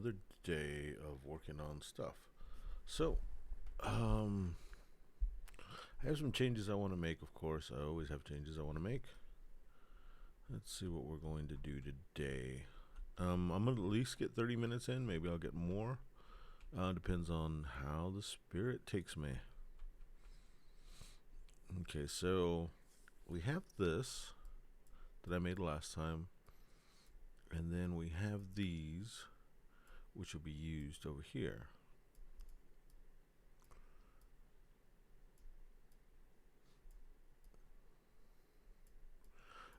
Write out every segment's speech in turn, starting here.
another day of working on stuff. So, I have some changes I want to make, of course. I always have changes I want to make. Let's see what we're going to do today. I'm going to at least get 30 minutes in. Maybe I'll get more. Depends on how the spirit takes me. Okay, so we have this that I made last time. And then we have these, which will be used over here.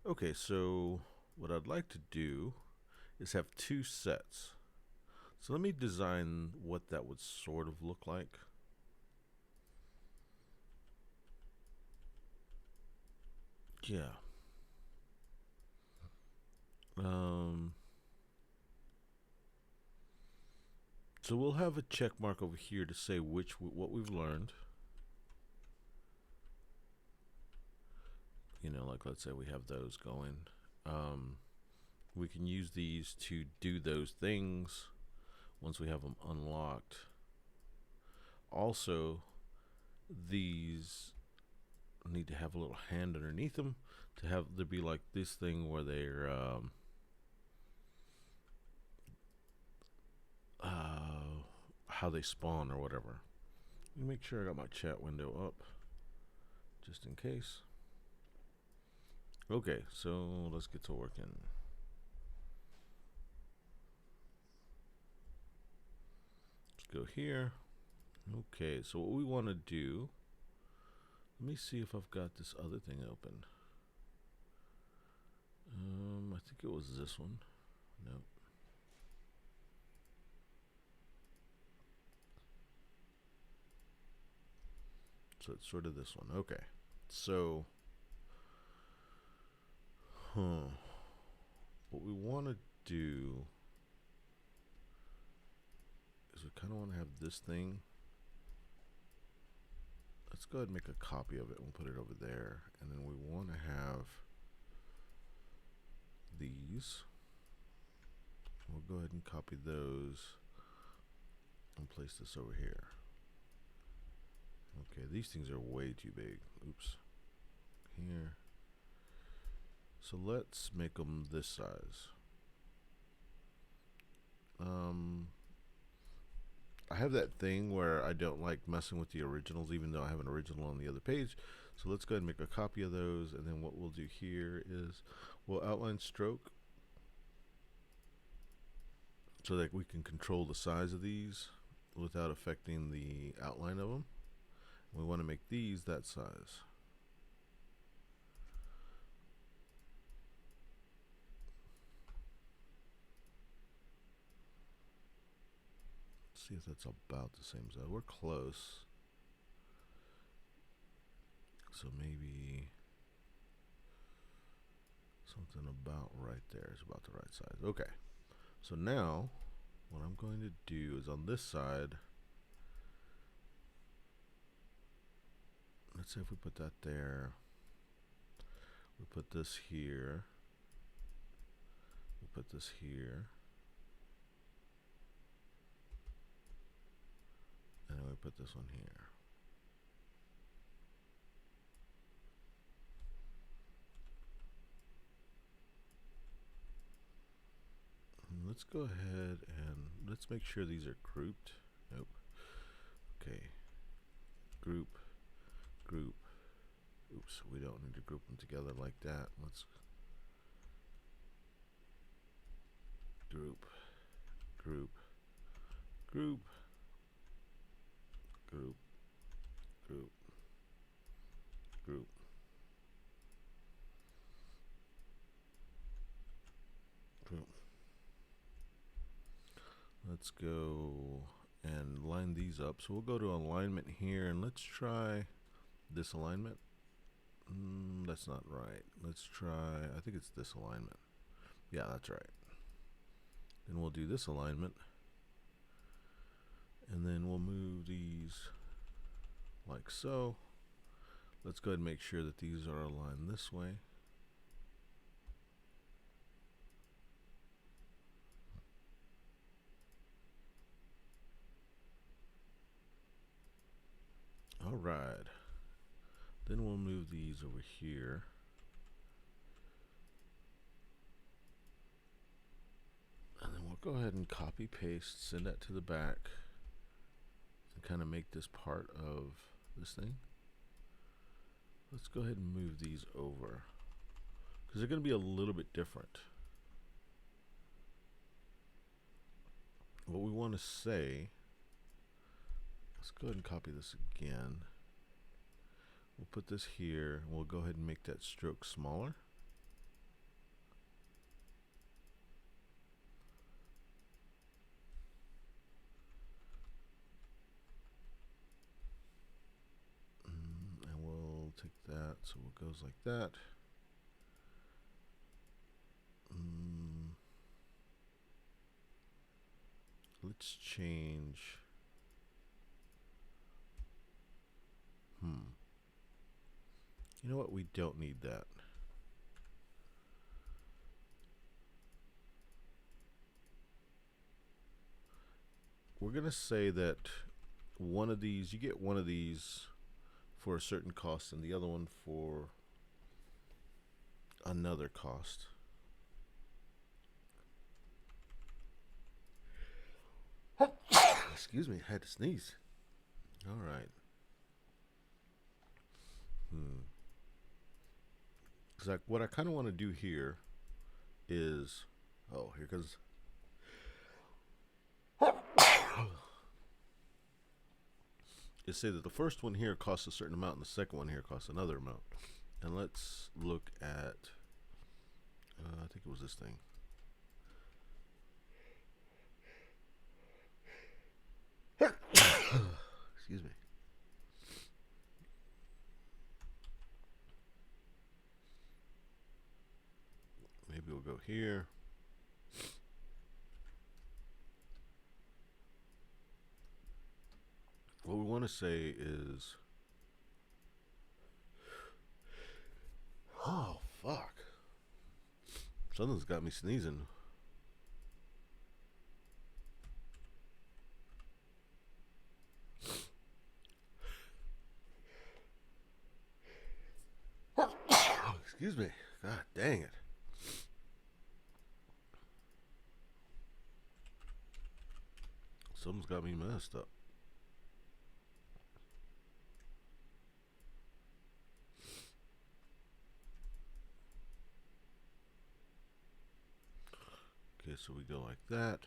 Okay, so what I'd like to do is have two sets. So let me design what that would sort of look like. Yeah. So we'll have a check mark over here to say what we've learned. You know, like let's say we have those going. We can use these to do those things once we have them unlocked. Also, these need to have a little hand underneath them to have there be like this thing where they're how they spawn or whatever. Let me make sure I got my chat window up just in case. Okay, so let's get to working. Let's go here. Okay, so what we want to do, let me see if I've got this other thing open. I think it was this one. Nope. So it's sort of this one. Okay. So, what we want to do is we kind of want to have this thing. Let's go ahead and make a copy of it. We'll put it over there. And then we want to have these. We'll go ahead and copy those and place this over here. Okay, these things are way too big. Oops. Here. So let's make them this size. I have that thing where I don't like messing with the originals, even though I have an original on the other page. So let's go ahead and make a copy of those. And then what we'll do here is we'll outline stroke so that we can control the size of these without affecting the outline of them. We want to make these that size. See if that's about the same size. We're close. So maybe something about right there is about the right size. Okay. So now what I'm going to do is on this side, let's say if we put that there, we put this here, we put this here, and then we put this one here. And let's go ahead and let's make sure these are grouped. Nope. Okay. Group. Group. Oops, we don't need to group them together like that. Let's group. Group. Group. Group. Group. Group. Group. Let's go and line these up. So we'll go to alignment here and let's try this alignment. That's not right. Let's try, I think it's this alignment. Yeah, that's right. Then we'll do this alignment. And then we'll move these like so. Let's go ahead and make sure that these are aligned this way. right. Then we'll move these over here. And then we'll go ahead and copy paste, send that to the back, and kind of make this part of this thing. Let's go ahead and move these over because they're going to be a little bit different. What we want to say, let's go ahead and copy this again. We'll put this here, and we'll go ahead and make that stroke smaller. And we'll take that, so it goes like that. Let's change. You know what? We don't need that. We're going to say that one of these, you get one of these for a certain cost and the other one for another cost. Excuse me, I had to sneeze. All right. Because what I kind of want to do here is, oh, here comes. Is say that the first one here costs a certain amount and the second one here costs another amount. And let's look at, I think it was this thing. Excuse me. Maybe we'll go here. What we want to say is, oh, fuck. Something's got me sneezing. Excuse me. God dang it. Something's got me messed up. Okay, so we go like that.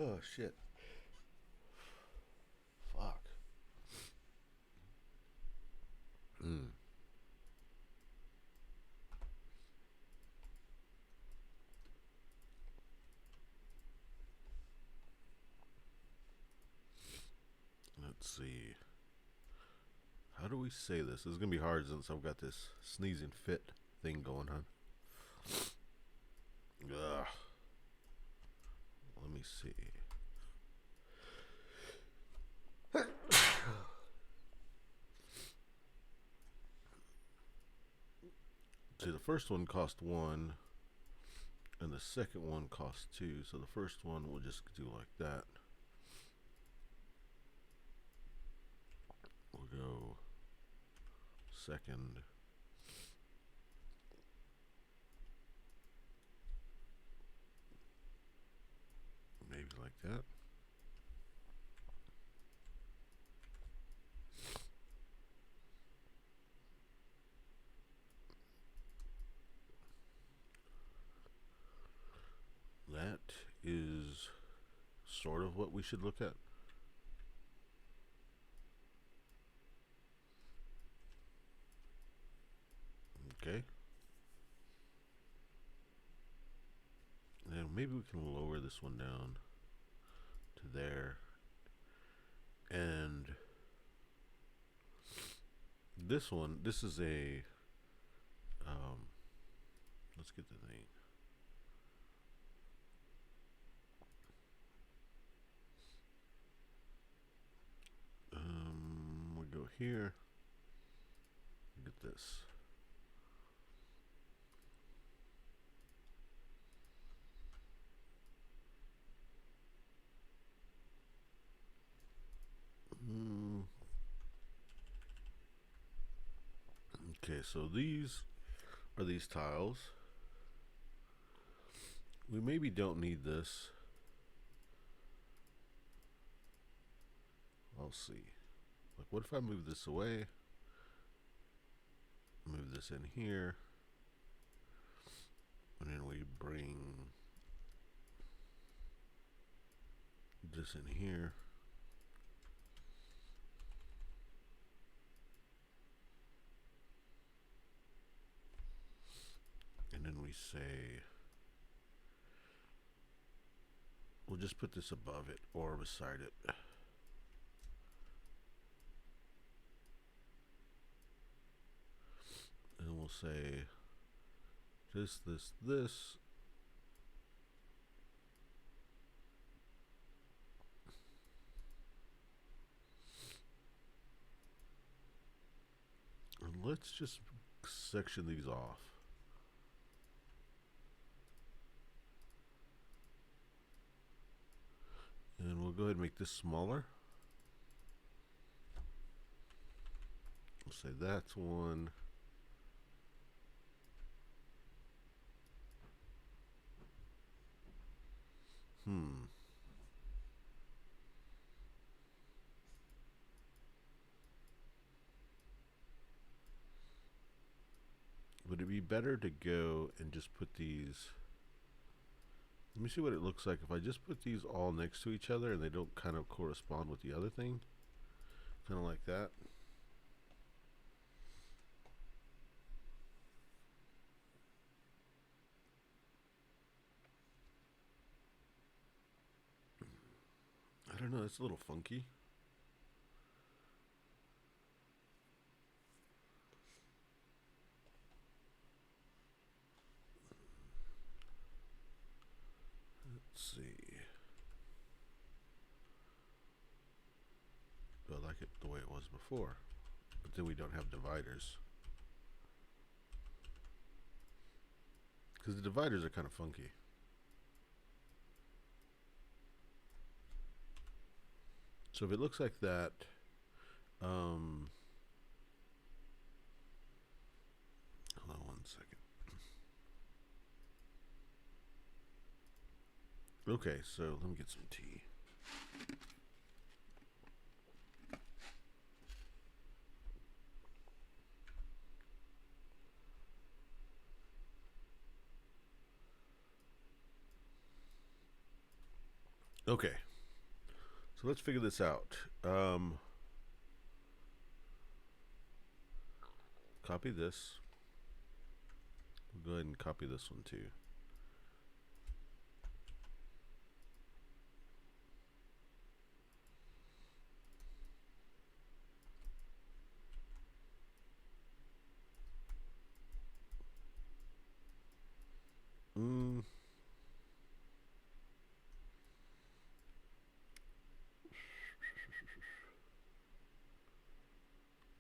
Oh, shit. Fuck. Let's see. How do we say this? This is going to be hard since I've got this sneezing fit thing going on. Ugh. Let me see. See, the first one cost 1 and the second one cost 2. So the first one we'll just do like that. We'll go second. Maybe like that. That is sort of what we should look at. Okay. And maybe we can lower this one down to there. And this one, this is a, let's get the thing. We'll go here. Get this. Okay, so these are these tiles. We maybe don't need this. I'll see. Like, what if I move this away? Move this in here. And then we bring this in here. And then we say, we'll just put this above it or beside it. And we'll say this. And let's just section these off. And we'll go ahead and make this smaller. We'll say that's one. Would it be better to go and just put these? Let me see what it looks like if I just put these all next to each other and they don't kind of correspond with the other thing. Kind of like that. I don't know, it's a little funky. Let's see. Do I like it the way it was before? But then we don't have dividers. Because the dividers are kind of funky. So if it looks like that, hold on one second. Okay, so let me get some tea. Okay, so let's figure this out. Copy this. We'll go ahead and copy this one too.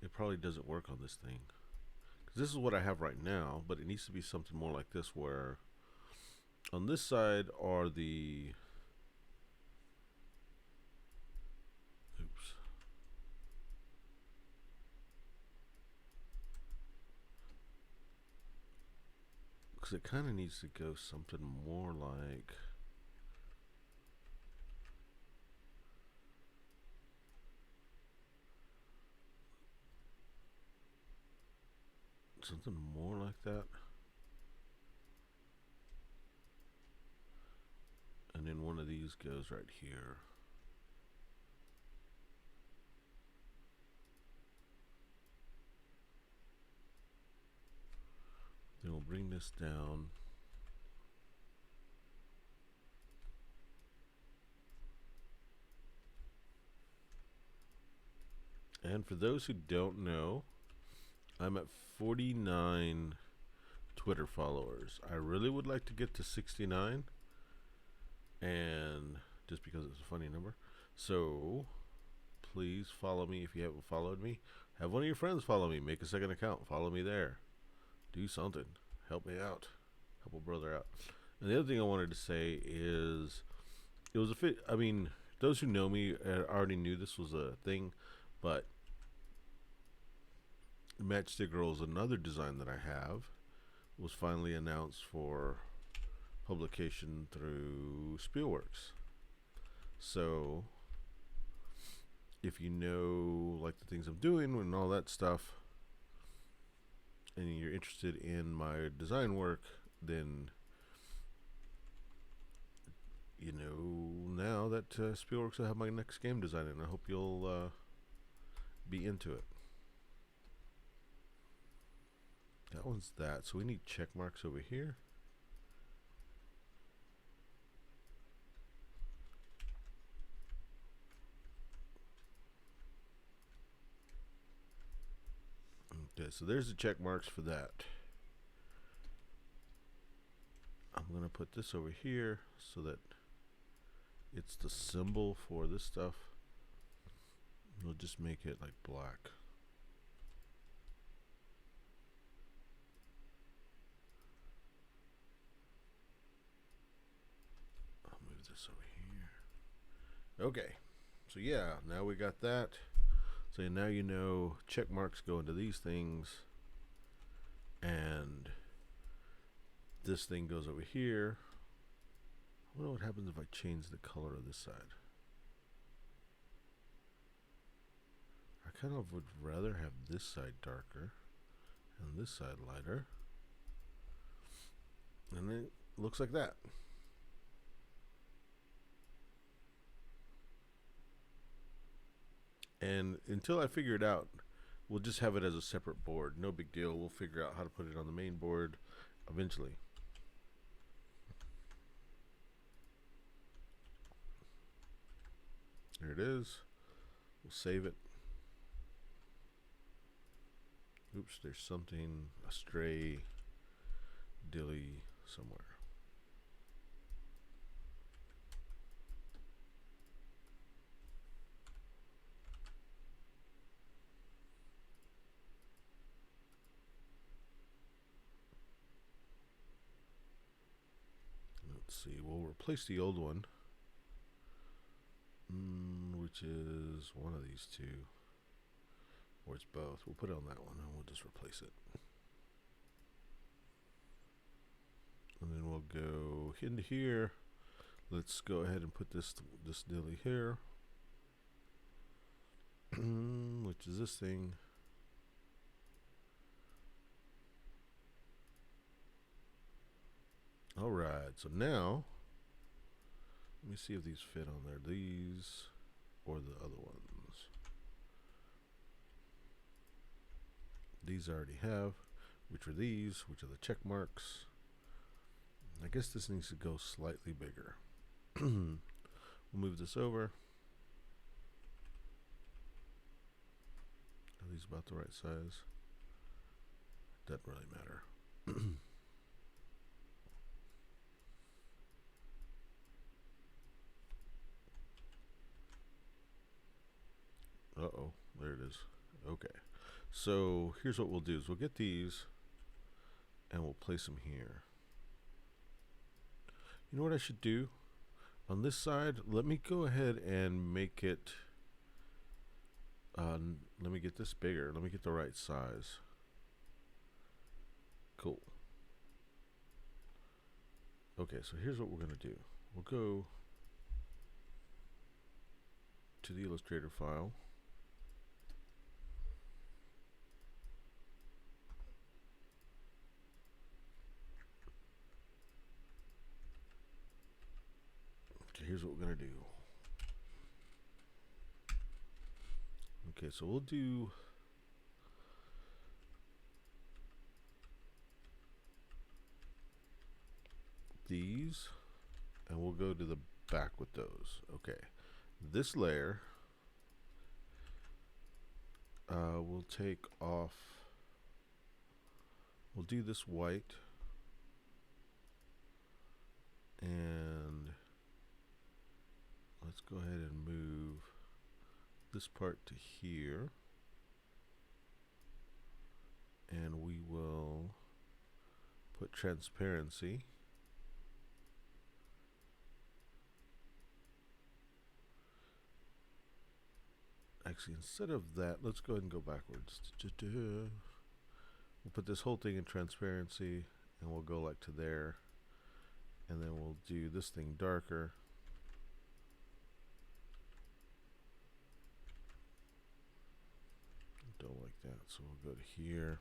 It probably doesn't work on this thing. Because this is what I have right now, but it needs to be something more like this where on this side are the... Oops. Because it kind of needs to go something more like... something more like that. And then one of these goes right here. Then we'll bring this down. And for those who don't know, I'm at 49 Twitter followers. I really would like to get to 69, and just because it's a funny number. So please follow me if you haven't followed me. Have one of your friends follow me. Make a second account. Follow me there. Do something. Help me out. Help a brother out. And the other thing I wanted to say is, it was a fit. I mean, those who know me already knew this was a thing, but Matchstick Girl is another design that I have. Was finally announced for publication through Spielworks. So if you know like the things I'm doing and all that stuff, and you're interested in my design work, then you know now that Spielworks will have my next game design, and I hope you'll be into it. That one's that. So we need check marks over here. Okay, so there's the check marks for that. I'm going to put this over here so that it's the symbol for this stuff. We'll just make it like black. I'll move this over here. Okay, so yeah, now we got that. So now you know check marks go into these things, and this thing goes over here. I wonder what happens if I change the color of this side. I kind of would rather have this side darker and this side lighter. And it looks like that. And until I figure it out, we'll just have it as a separate board. No big deal. We'll figure out how to put it on the main board eventually. There it is. We'll save it. Oops, there's something, a stray dilly somewhere. Let's see, we'll replace the old one, which is one of these two, or it's both. We'll put it on that one and we'll just replace it. And then we'll go into here. Let's go ahead and put this dilly here, which is this thing. All right, so now let me see if these fit on there. These or the other ones. These I already have, which are these, which are the check marks. I guess this needs to go slightly bigger. We'll move this over. Are these about the right size? Doesn't really matter. Uh-oh, there it is. Okay. So here's what we'll do is we'll get these and we'll place them here. You know what I should do? On this side, let me go ahead and make it, let me get this bigger. Let me get the right size. Cool. Okay, so here's what we're going to do. We'll go to the Illustrator file. Okay, here's what we're going to do. Okay, so we'll do these, and we'll go to the back with those. Okay, this layer we'll take off. We'll do this white, and let's go ahead and move this part to here, and we will put transparency. Actually, instead of that, let's go ahead and go backwards. We'll put this whole thing in transparency, and we'll go like to there, and then we'll do this thing darker. Don't like that, so we'll go to here.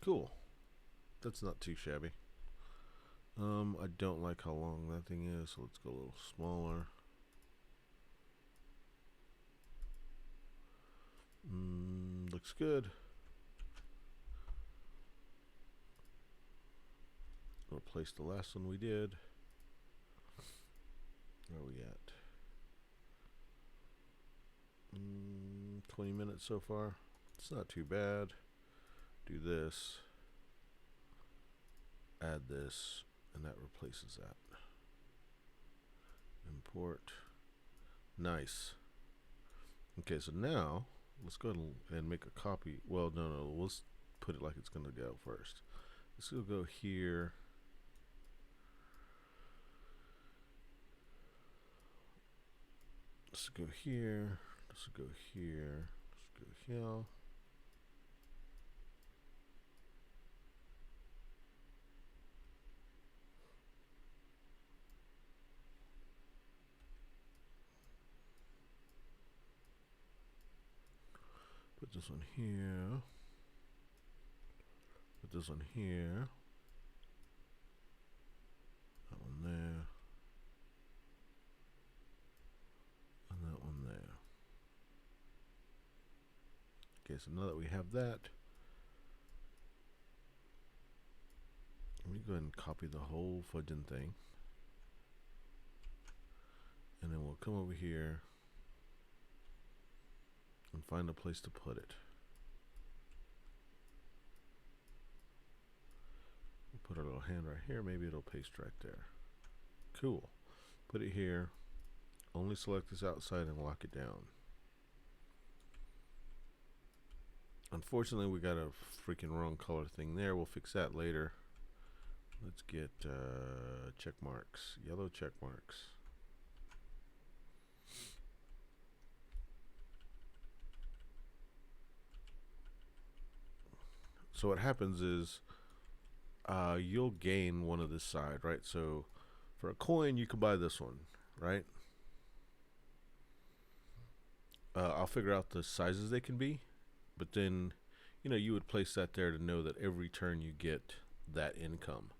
Cool. That's not too shabby. I don't like how long that thing is, so let's go a little smaller. Looks good. Replace the last one we did. Where are we at? 20 minutes so far. It's not too bad. Do this. Add this, and that replaces that. Import. Nice. Okay, so now let's go ahead and make a copy. Well, no, let's put it like it's going to go first. Let's go here. Let's go here. Let's go here. Let's go here. Put this one here. Put this one here. That one there. And that one there. Okay, so now that we have that, let me go ahead and copy the whole fudging thing. And then we'll come over here and find a place to put it. We'll put our little hand right here. Maybe it'll paste right there. Cool. Put it here. Only select this outside and lock it down. Unfortunately, we got a freaking wrong color thing there. We'll fix that later. Let's get check marks. Yellow check marks. So what happens is you'll gain one of this side, right? So for a coin, you can buy this one, right? I'll figure out the sizes they can be, but then, you know, you would place that there to know that every turn you get that income.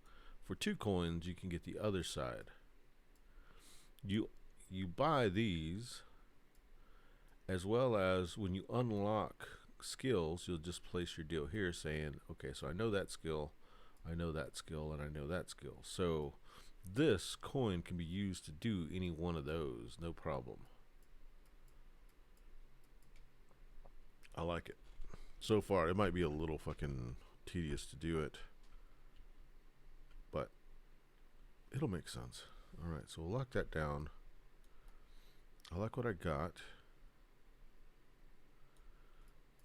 For 2 coins, you can get the other side. You buy these, as well as when you unlock skills, you'll just place your deal here saying, okay, so I know that skill, I know that skill, and I know that skill. So this coin can be used to do any one of those, no problem. I like it. So far, it might be a little fucking tedious to do it, but it'll make sense. All right, so we'll lock that down. I like what I got.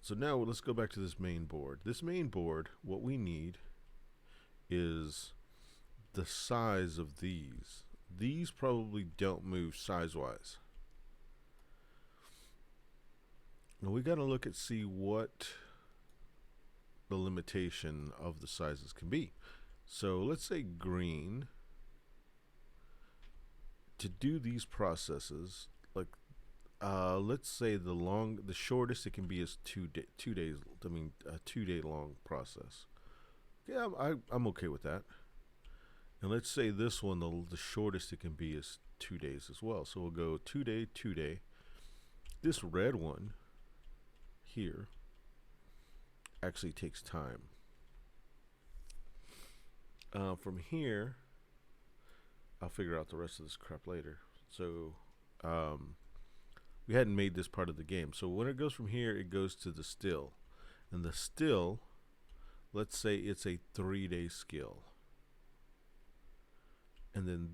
So now let's go back to this main board. This main board, what we need is the size of these. These probably don't move size-wise. Now we got to look at see what the limitation of the sizes can be. So let's say green. To do these processes, like let's say the shortest it can be is 2 days. I mean, a 2-day long process. Yeah, I'm okay with that. And let's say this one, the shortest it can be is 2 days as well. So we'll go 2 day, 2 day. This red one here actually takes time. From here, I'll figure out the rest of this crap later. So we hadn't made this part of the game. So when it goes from here, it goes to the still. And the still, let's say it's a 3-day skill. And then,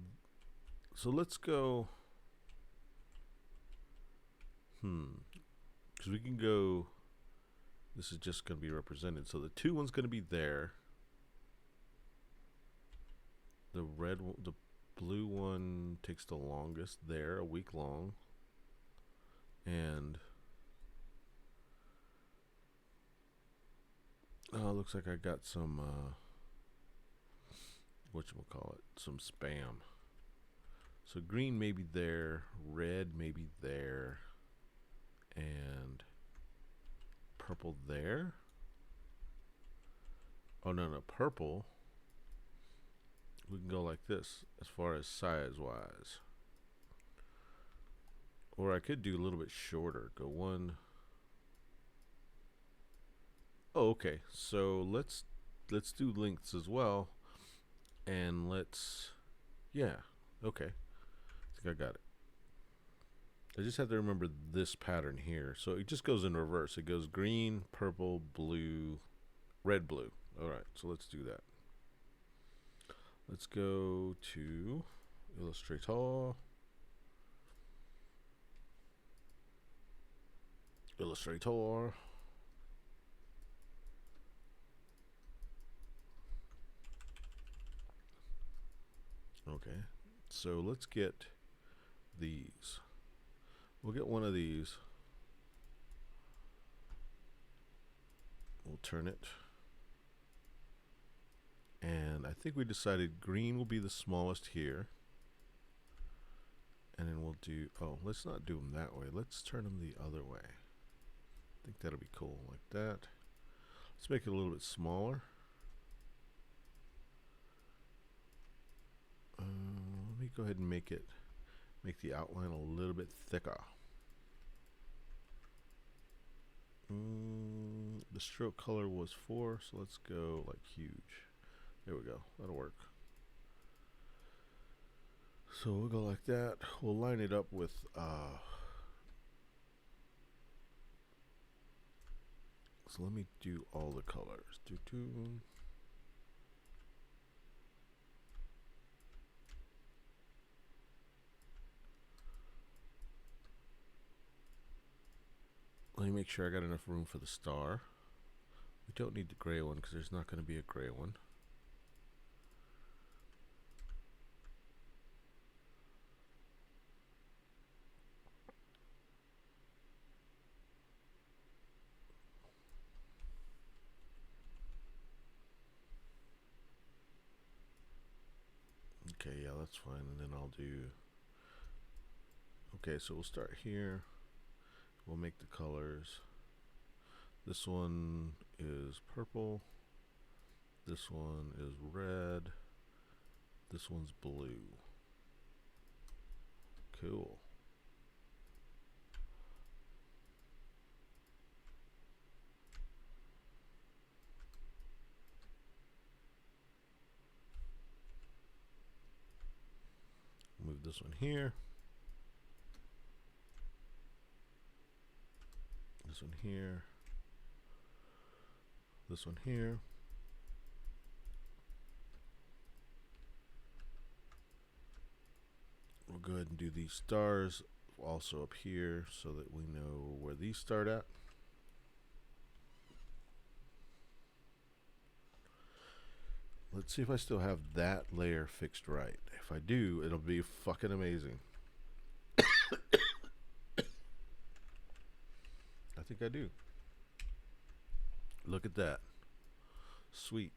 so let's go, because we can go, this is just going to be represented. So the 2 one's going to be there. The the blue one takes the longest there, a week long. And Oh, looks like I got some whatchamacallit, some spam. So green maybe there, red maybe there, and purple there. Oh no, no, purple. We can go like this as far as size wise. Or I could do a little bit shorter. Go one. Oh, okay. So let's do lengths as well. And let's, yeah, okay. I think I got it. I just have to remember this pattern here. So it just goes in reverse. It goes green, purple, blue, red, blue. All right, so let's do that. Let's go to Illustrator. Illustrator. Okay, so let's get these. We'll get one of these. We'll turn it. And I think we decided green will be the smallest here. And then we'll do, oh, let's not do them that way. Let's turn them the other way. I think that'll be cool, like that. Let's make it a little bit smaller. Let me go ahead and make the outline a little bit thicker. The stroke color was 4, so let's go like huge. There we go, that'll work. So we'll go like that. We'll line it up with so let me do all the colors. Let me make sure I got enough room for the star. We don't need the gray one because there's not going to be a gray one. Okay, yeah, that's fine. And then I'll do, okay, so we'll start here. We'll make the colors. This one is purple. This one is red. This one's blue. Cool. Move this one here. This one here. This one here. We'll go ahead and do these stars also up here so that we know where these start at. Let's see if I still have that layer fixed right. If I do, it'll be fucking amazing. I think I do. Look at that. Sweet.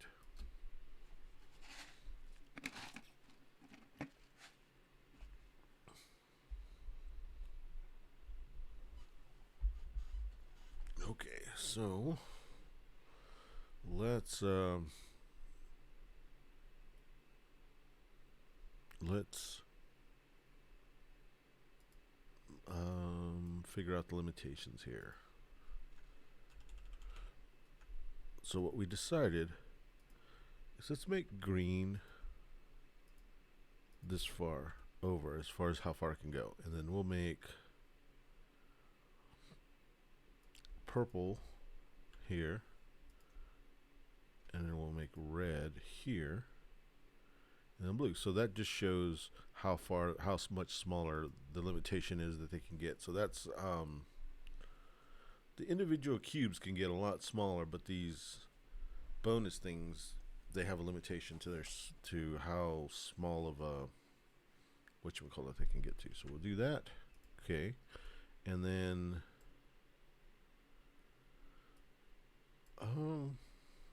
Okay, so let's figure out the limitations here. So what we decided is let's make green this far over, as far as how far it can go, and then we'll make purple here, and then we'll make red here, and then blue. So that just shows how much smaller the limitation is that they can get. So that's the individual cubes can get a lot smaller, but these bonus things, they have a limitation to how small of a whatchamacallit they can get to. So we'll do that. Okay, and then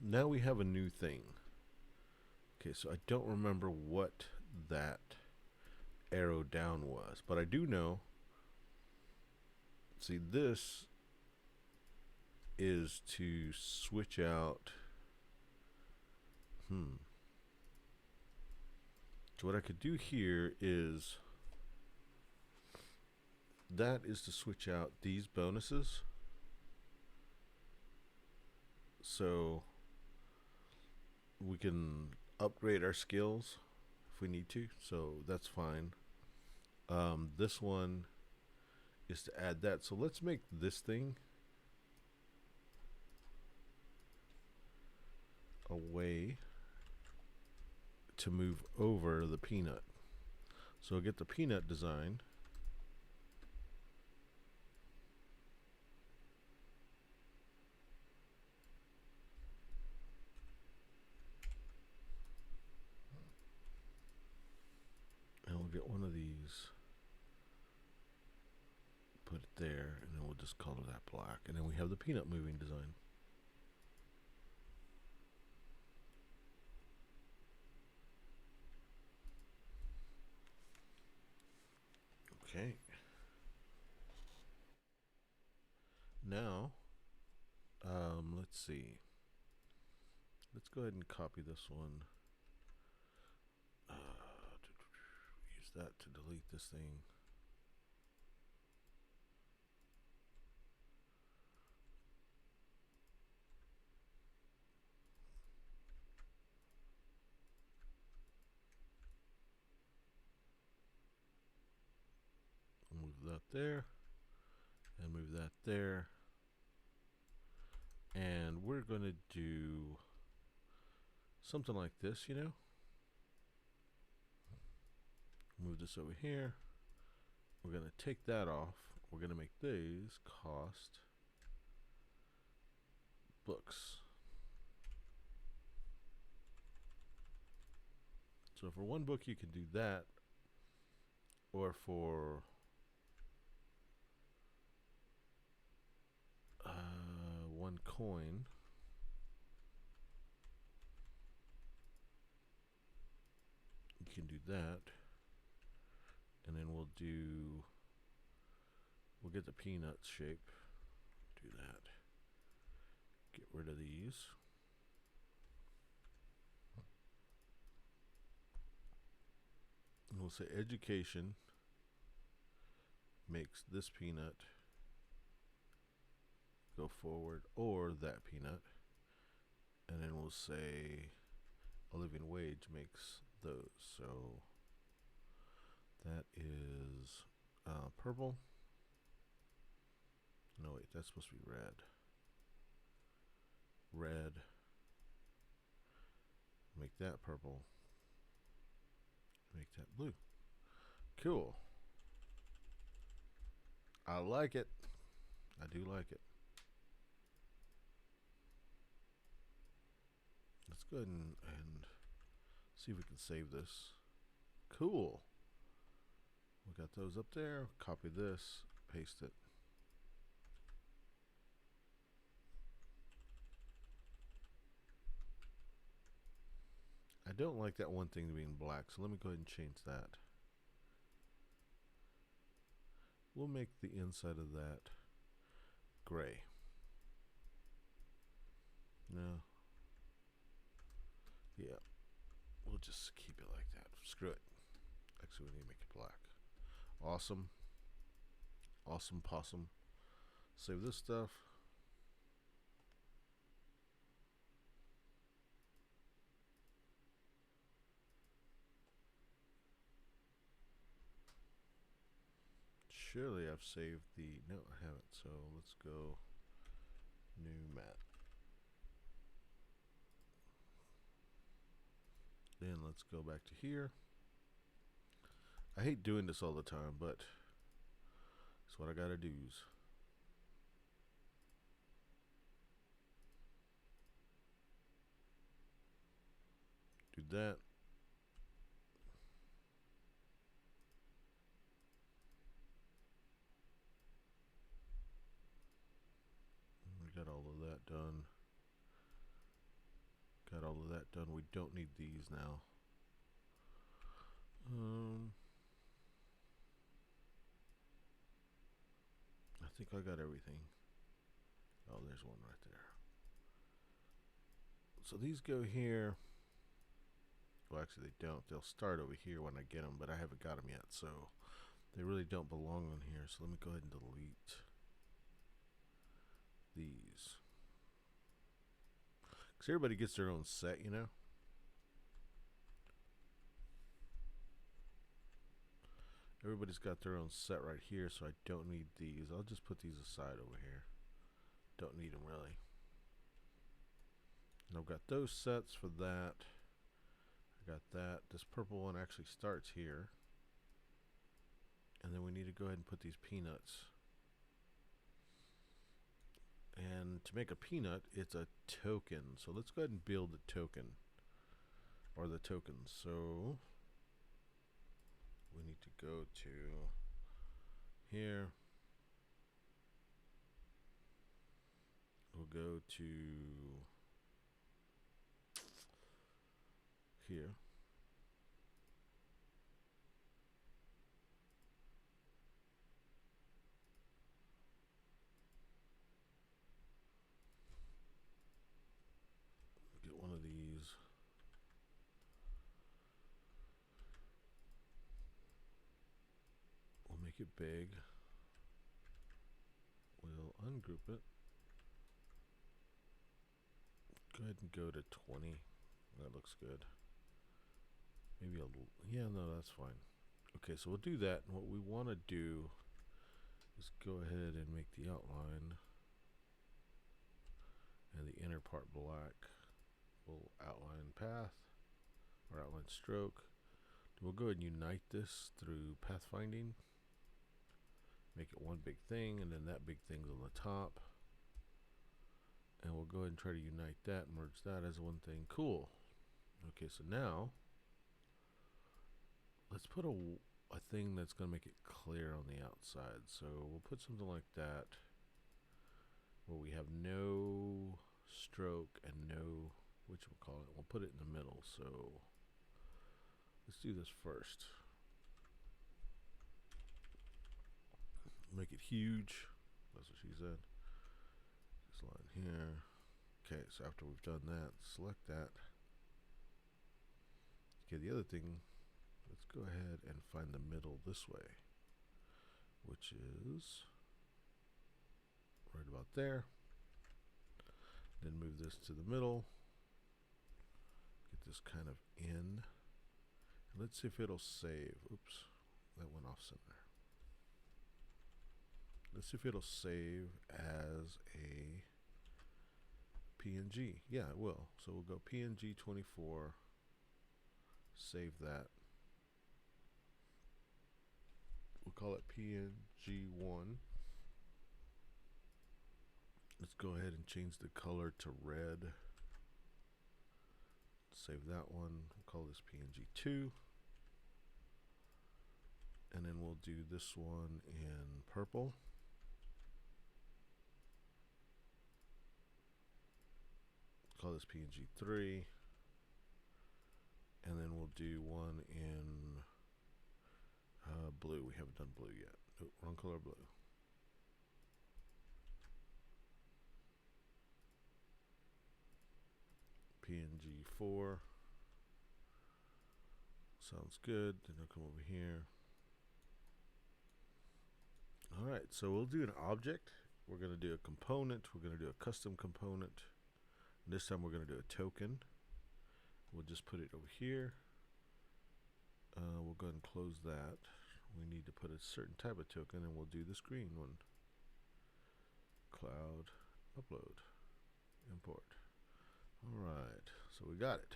now we have a new thing. Okay, so I don't remember what that arrow down was, but I do know. See, this is to switch out. So what I could do here is that is to switch out these bonuses. So we can upgrade our skills if we need to. So that's fine. This one is to add that. So let's make this thing a way to move over the peanut. So I'll get the peanut design. And we'll get one of these, put it there, and then we'll just color that black. And then we have the peanut moving design. Okay. Now, let's see. Let's go ahead and copy this one. Use that to delete this thing. Move that there, and move that there. And we're going to do something like this, you know. Move this over here. We're going to take that off. We're going to make these cost books. So for one book you can do that, or for one coin you can do that, and then we'll get the peanuts shape, do that, get rid of these. And we'll say education makes this peanut go forward, or that peanut, and then we'll say a living wage makes those. So that is purple. No, wait, that's supposed to be red. Red. Make that purple. Make that blue. Cool. I like it. I do like it. Let's go ahead and see if we can save this. Cool. We got those up there. Copy this, paste it. I don't like that one thing being black, so let me go ahead and change that. We'll make the inside of that gray. No. Yeah. We'll just keep it like that. Screw it. Actually, we need to make it black. Awesome. Awesome possum. Save this stuff. Surely I've saved the... No, I haven't. So let's go new mat. Then let's go back to here. I hate doing this all the time, but it's what I gotta do. Do that. We got all of that done. that done. We don't need these now. I think I got everything. Oh, there's one right there. So these go here. Well, actually they don't. They'll start over here when I get them, but I haven't got them yet, so they really don't belong on here. So let me go ahead and delete these. Because everybody gets their own set, you know? Everybody's got their own set right here, so I don't need these. I'll just put these aside over here. Don't need them really. And I've got those sets for that. I got that. This purple one actually starts here. And then we need to go ahead and put these peanuts. And to make a peanut, it's a token. So let's go ahead and build the token. Or the tokens. So we need to go to here. We'll go to here. Get one of these. We'll make it big. We'll ungroup it. Go ahead and go to 20. That looks good. Maybe a little. Yeah, no, that's fine. Okay, so we'll do that. And what we want to do is go ahead and make the outline and the inner part black. We'll outline path or outline stroke. We'll go ahead and unite this through pathfinding. Make it one big thing, and then that big thing's on the top. And we'll go ahead and try to unite that, merge that as one thing. Cool. Okay, so now let's put a thing that's going to make it clear on the outside. So we'll put something like that where we have no stroke and no, which we'll call it, we'll put it in the middle. So let's do this first. Make it huge. That's what she said. This line here. Okay, so after we've done that, select that. Okay, the other thing, let's go ahead and find the middle this way, which is right about there. Then move this to the middle. Get this kind of in. And let's see if it'll save. Oops, that went off center. Let's see if it'll save as a PNG. Yeah, it will. So we'll go PNG 24. Save that. We'll call it PNG1. Let's go ahead and change the color to red. Save that one. We'll call this PNG2. And then we'll do this one in purple. Call this PNG3. And then we'll do one in blue. We haven't done blue yet. Oh, wrong color, blue. PNG4. Sounds good. Then I'll come over here. Alright, so we'll do an object. We're going to do a component. We're going to do a custom component. And this time we're going to do a token. We'll just put it over here. We'll go ahead and close that. We need to put a certain type of token, and we'll do this green one. Cloud, upload, import. Alright, so we got it.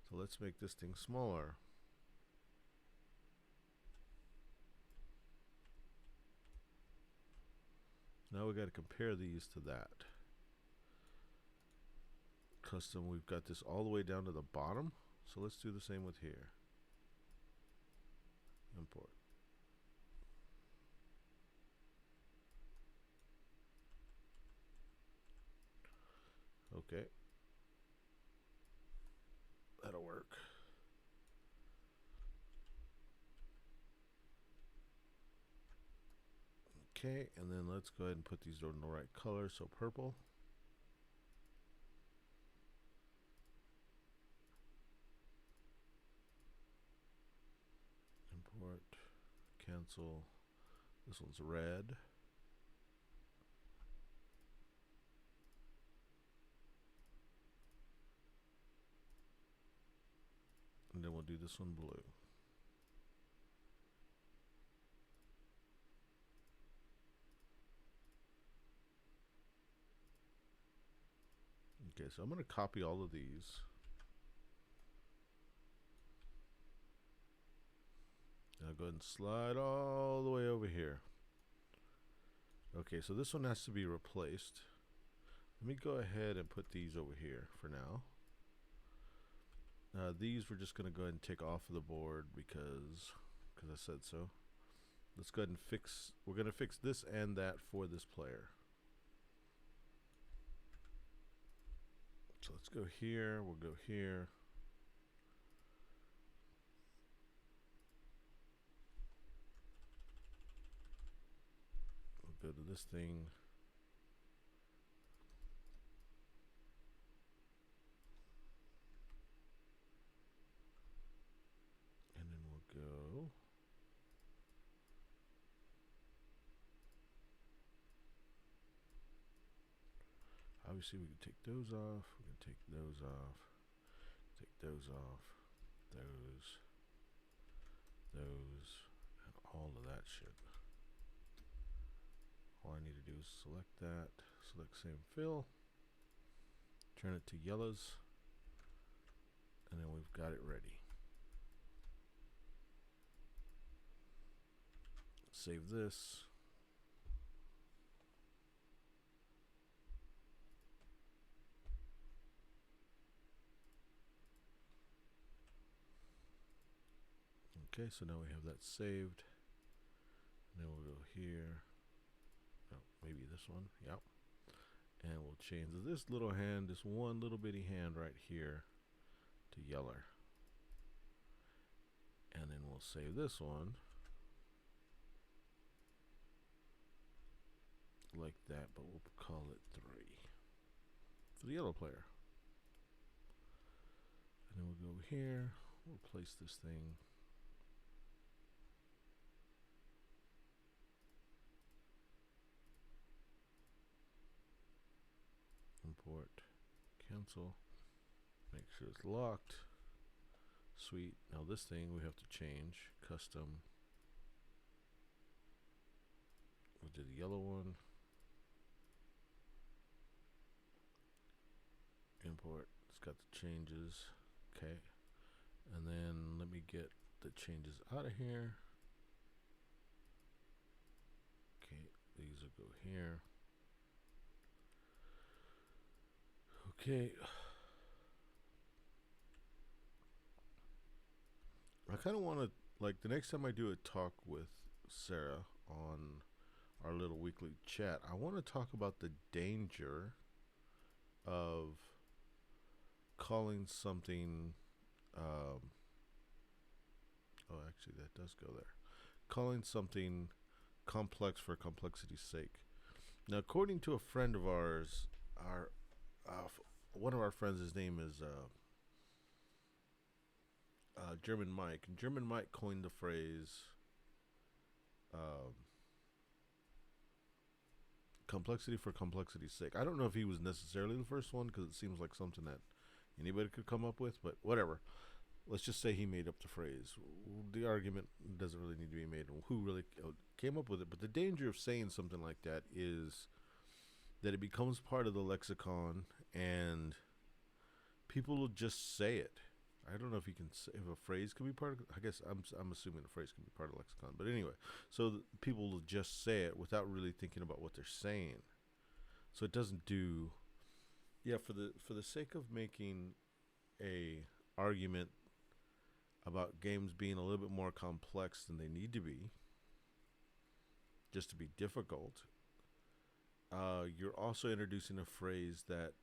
So let's make this thing smaller. Now we got to compare these to that. Custom, we've got this all the way down to the bottom. So let's do the same with here. Import. Okay. Okay, and then let's go ahead and put these in the right color. So purple. Import, cancel. This one's red. And then we'll do this one blue. Okay, so I'm going to copy all of these. I'll go ahead and slide all the way over here. Okay, so this one has to be replaced. Let me go ahead and put these over here for now. These we're just going to go ahead and take off of the board because I said so. Let's go ahead and fix, we're going to fix this and that for this player. So let's go here, we'll go here. We'll go to this thing. And then we'll go. Obviously, we can take those off. We can take those off. Take those off. Those. And all of that shit. All I need to do is select that. Select same fill. Turn it to yellows. And then we've got it ready. Save this. Okay, so now we have that saved. And then we'll go here. Oh, maybe this one. Yep. And we'll change this little hand, this one little bitty hand right here to yellow. And then we'll save this one. Like that, but we'll call it 3 for the yellow player. And then we'll go here. We'll place this thing. Import, cancel, make sure it's locked. Sweet. Now this thing we have to change. Custom. We'll do the yellow one. Import. It's got the changes. Okay. And then let me get the changes out of here. Okay. These will go here. Okay. I kind of want to, like, the next time I do a talk with Sarah on our little weekly chat, I want to talk about the danger of calling something, oh, actually, that does go there. Calling something complex for complexity's sake. Now, according to a friend of ours, one of our friends, his name is German Mike. And German Mike coined the phrase complexity for complexity's sake. I don't know if he was necessarily the first one because it seems like something that anybody could come up with, but whatever. Let's just say he made up the phrase. The argument doesn't really need to be made on who really came up with it, but the danger of saying something like that is that it becomes part of the lexicon and people will just say it. I don't know if you can say, if a phrase can be part of, I guess I'm assuming a phrase can be part of lexicon, but anyway, so people will just say it without really thinking about what they're saying. So it doesn't do, for the sake of making a argument about games being a little bit more complex than they need to be, just to be difficult, you're also introducing a phrase that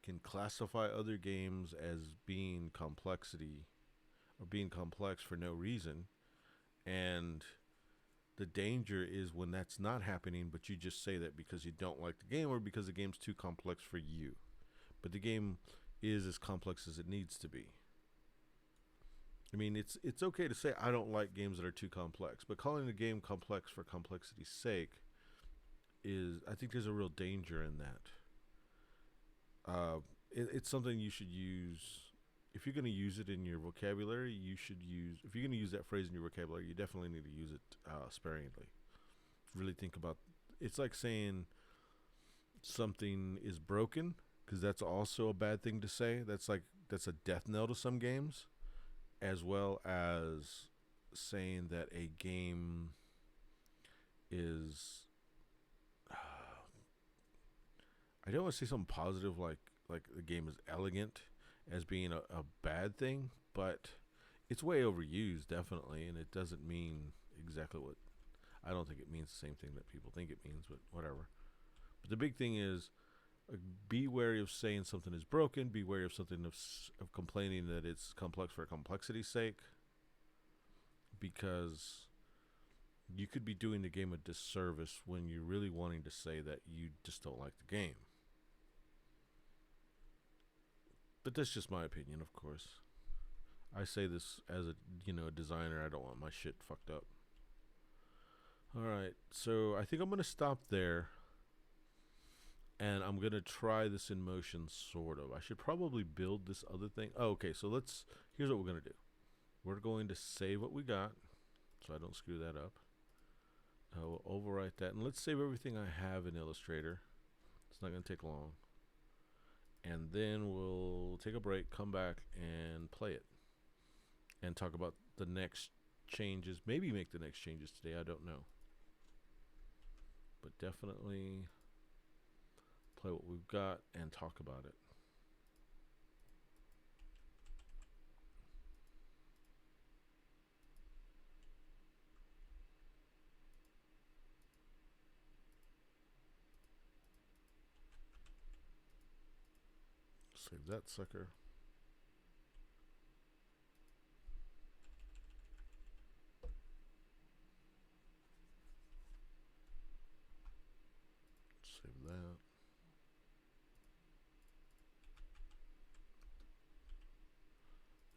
can classify other games as being complexity or being complex for no reason. And The danger is when that's not happening, but you just say that because you don't like the game or because the game's too complex for you. But the game is as complex as it needs to be. I mean, it's okay to say I don't like games that are too complex, but calling a game complex for complexity's sake is, I think there's a real danger in that. It's something you should use. If you're going to use it in your vocabulary, you should use. If you're going to use that phrase in your vocabulary, you definitely need to use it sparingly. Really think about. It's like saying something is broken, because that's also a bad thing to say. That's a death knell to some games, as well as saying that a game is. I don't want to say something positive like the game is elegant as being a bad thing, but it's way overused, definitely, and it doesn't mean exactly what. I don't think it means the same thing that people think it means, but whatever. But the big thing is, be wary of saying something is broken. Be wary of something of complaining that it's complex for complexity's sake, because you could be doing the game a disservice when you're really wanting to say that you just don't like the game. But that's just my opinion, of course. I say this as a designer. I don't want my shit fucked up. All right, so I think I'm gonna stop there, and I'm gonna try this in motion, sort of. I should probably build this other thing. Oh, okay, so here's what we're gonna do. We're going to save what we got, so I don't screw that up. We'll overwrite that, and let's save everything I have in Illustrator. It's not gonna take long. And then we'll take a break, come back, and play it. And talk about the next changes. Maybe make the next changes today, I don't know. But definitely play what we've got and talk about it. Save that sucker. Save that.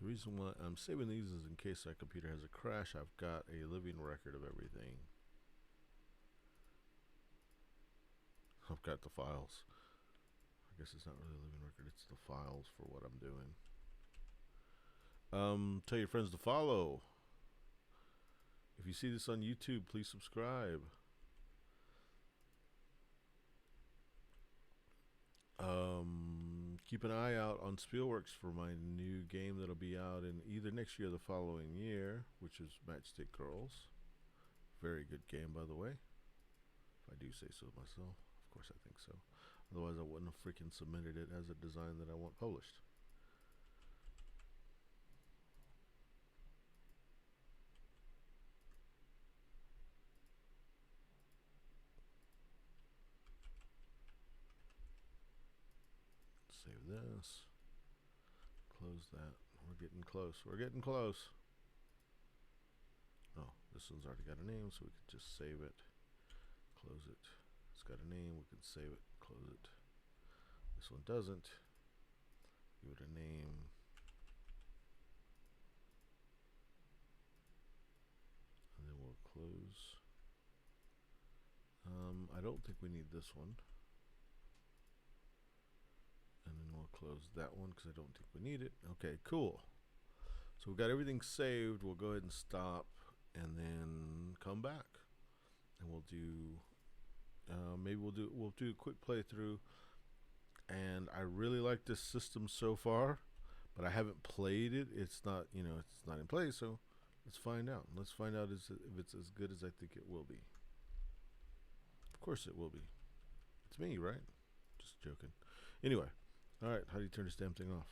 The reason why I'm saving these is in case that computer has a crash, I've got a living record of everything. I've got the files. I guess it's not really a living record, it's the files for what I'm doing. Tell your friends to follow. If you see this on YouTube, please subscribe. Keep an eye out on Spielworks for my new game that'll be out in either next year or the following year, which is Matchstick Girls. Very good game, by the way. If I do say so myself. Of course I think so. Otherwise I wouldn't have freaking submitted it as a design that I want published. Save this. Close that. We're getting close. We're getting close. Oh, this one's already got a name, so we could just save it. Close it. It's got a name. We can save it. Close it. This one doesn't. Give it a name. And then we'll close. I don't think we need this one. And then we'll close that one because I don't think we need it. Okay, cool. So we've got everything saved. We'll go ahead and stop and then come back. And we'll do, maybe we'll do a quick playthrough. And I really like this system so far, but I haven't played it. It's not, it's not in play. So let's find out. Let's find out if it's as good as I think it will be. Of course it will be. It's me, right? Just joking. Anyway, all right. How do you turn this damn thing off?